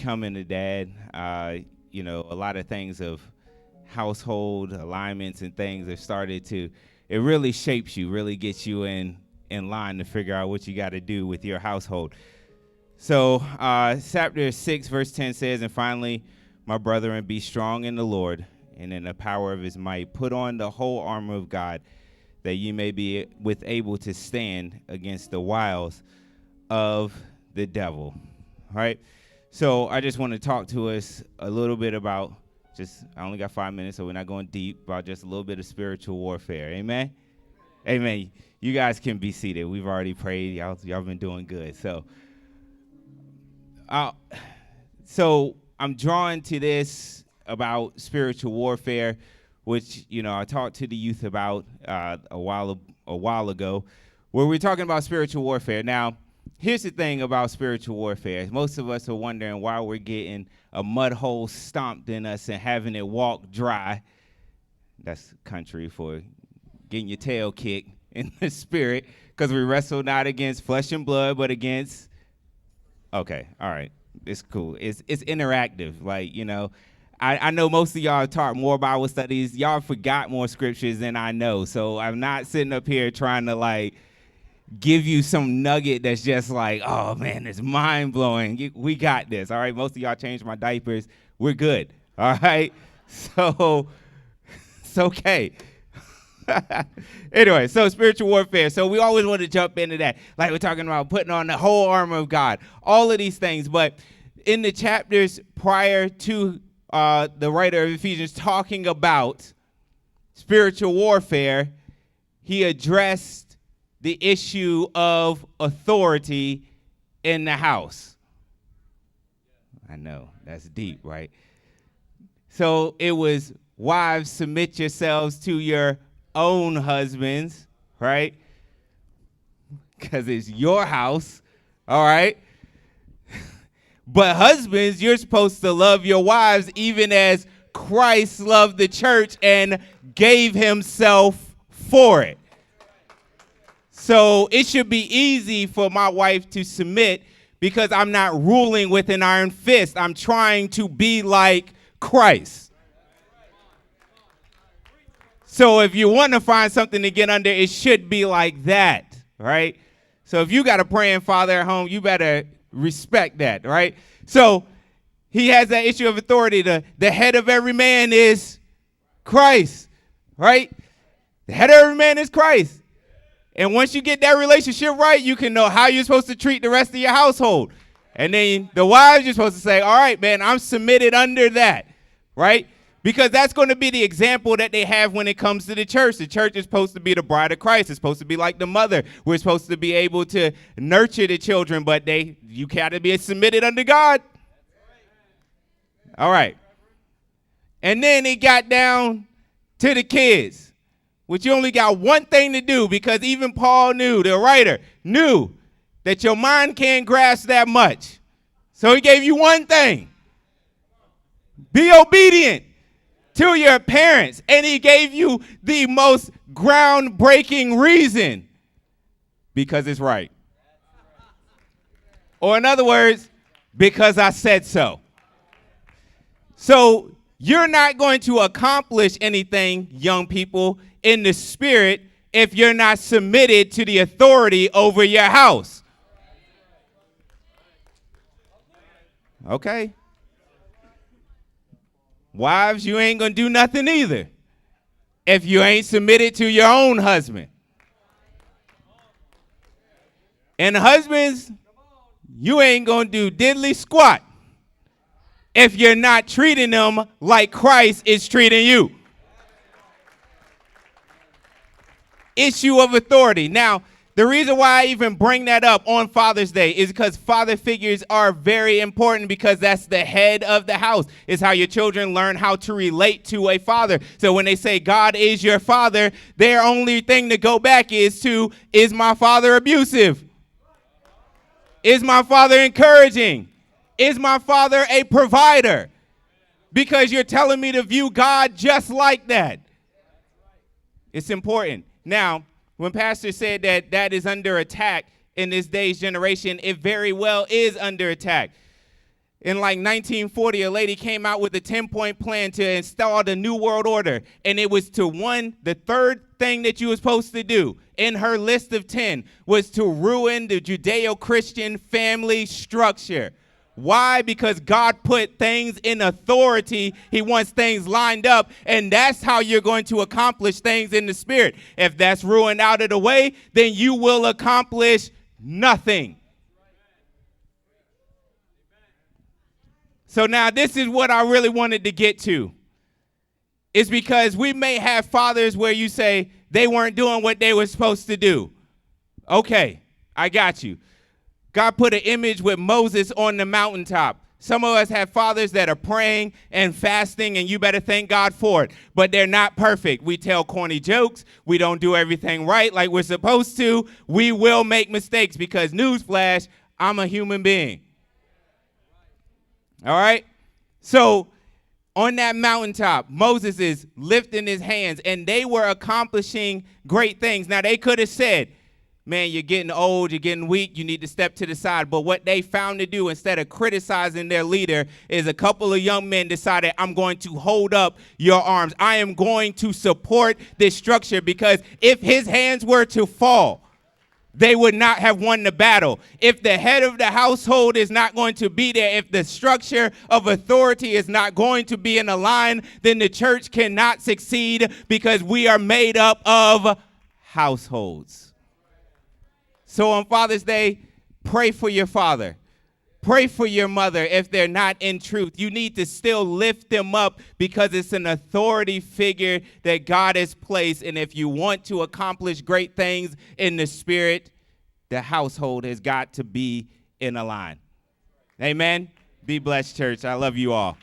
becoming a dad, a lot of things of household alignments and things have started to, it really shapes you, really gets you in line to figure out what you got to do with your household. So chapter 6, verse 10 says, "And finally, my brethren, be strong in the Lord and in the power of his might. Put on the whole armor of God, that you may be able to stand against the wiles of the devil." All right. So I just want to talk to us a little bit about I only got 5 minutes, so we're not going deep, about just a little bit of spiritual warfare. Amen? Amen. You guys can be seated. We've already prayed. Y'all been doing good. So I'm drawn to this about spiritual warfare, which, I talked to the youth about a while ago, where we're talking about spiritual warfare. Now, here's the thing about spiritual warfare. Most of us are wondering why we're getting a mud hole stomped in us and having it walk dry. That's country for getting your tail kicked in the spirit, because we wrestle not against flesh and blood, but against, okay, all right, it's cool. It's interactive. Like, I know most of y'all taught more Bible studies. Y'all forgot more scriptures than I know. So I'm not sitting up here trying to give you some nugget that's just like, oh man, it's mind blowing. We got this. All right. Most of y'all changed my diapers. We're good. All right. So it's okay. Anyway, so spiritual warfare. So we always want to jump into that. Like we're talking about putting on the whole armor of God, all of these things. But in the chapters prior to the writer of Ephesians talking about spiritual warfare, he addressed the issue of authority in the house. I know, that's deep, right? So it was, wives, submit yourselves to your own husbands, right? Because it's your house, all right? But husbands, you're supposed to love your wives even as Christ loved the church and gave himself for it. So it should be easy for my wife to submit because I'm not ruling with an iron fist. I'm trying to be like Christ. So if you want to find something to get under, it should be like that, right? So if you got a praying father at home, you better respect that, right? So he has that issue of authority. The head of every man is Christ, right? The head of every man is Christ. And once you get that relationship right, you can know how you're supposed to treat the rest of your household. And then the wives, you're supposed to say, all right, man, I'm submitted under that, right? Because that's going to be the example that they have when it comes to the church. The church is supposed to be the bride of Christ. It's supposed to be like the mother. We're supposed to be able to nurture the children, but you got to be submitted under God. All right. And then it got down to the kids, which you only got one thing to do, because even Paul knew, the writer knew, that your mind can't grasp that much. So he gave you one thing. Be obedient to your parents. And he gave you the most groundbreaking reason. Because it's right. Or in other words, because I said so. So you're not going to accomplish anything, young people, in the spirit if you're not submitted to the authority over your house. Okay. Wives, you ain't going to do nothing either if you ain't submitted to your own husband. And husbands, you ain't going to do diddly squat if you're not treating them like Christ is treating you. Issue of authority. Now, the reason why I even bring that up on Father's Day is because father figures are very important, because that's the head of the house. It's how your children learn how to relate to a father. So when they say God is your father, their only thing to go back is my father abusive? Is my father encouraging? Is my father a provider? Because you're telling me to view God just like that. It's important. Now, when Pastor said that is under attack in this day's generation, it very well is under attack. In like 1940, a lady came out with a 10-point plan to install the New World Order. And it was the third thing that you were supposed to do in her list of 10 was to ruin the Judeo-Christian family structure. Why? Because God put things in authority. He wants things lined up, and that's how you're going to accomplish things in the spirit. If that's ruined out of the way, then you will accomplish nothing. So now this is what I really wanted to get to. It's because we may have fathers where you say they weren't doing what they were supposed to do. Okay, I got you. God put an image with Moses on the mountaintop. Some of us have fathers that are praying and fasting, and you better thank God for it. But they're not perfect. We tell corny jokes. We don't do everything right like we're supposed to. We will make mistakes because, newsflash, I'm a human being. All right? So on that mountaintop, Moses is lifting his hands, and they were accomplishing great things. Now, they could have said, man, you're getting old, you're getting weak, you need to step to the side. But what they found to do, instead of criticizing their leader, is a couple of young men decided, I'm going to hold up your arms. I am going to support this structure, because if his hands were to fall, they would not have won the battle. If the head of the household is not going to be there, if the structure of authority is not going to be in a line, then the church cannot succeed, because we are made up of households. So on Father's Day, pray for your father. Pray for your mother if they're not in truth. You need to still lift them up, because it's an authority figure that God has placed. And if you want to accomplish great things in the spirit, the household has got to be in a line. Amen. Be blessed, church. I love you all.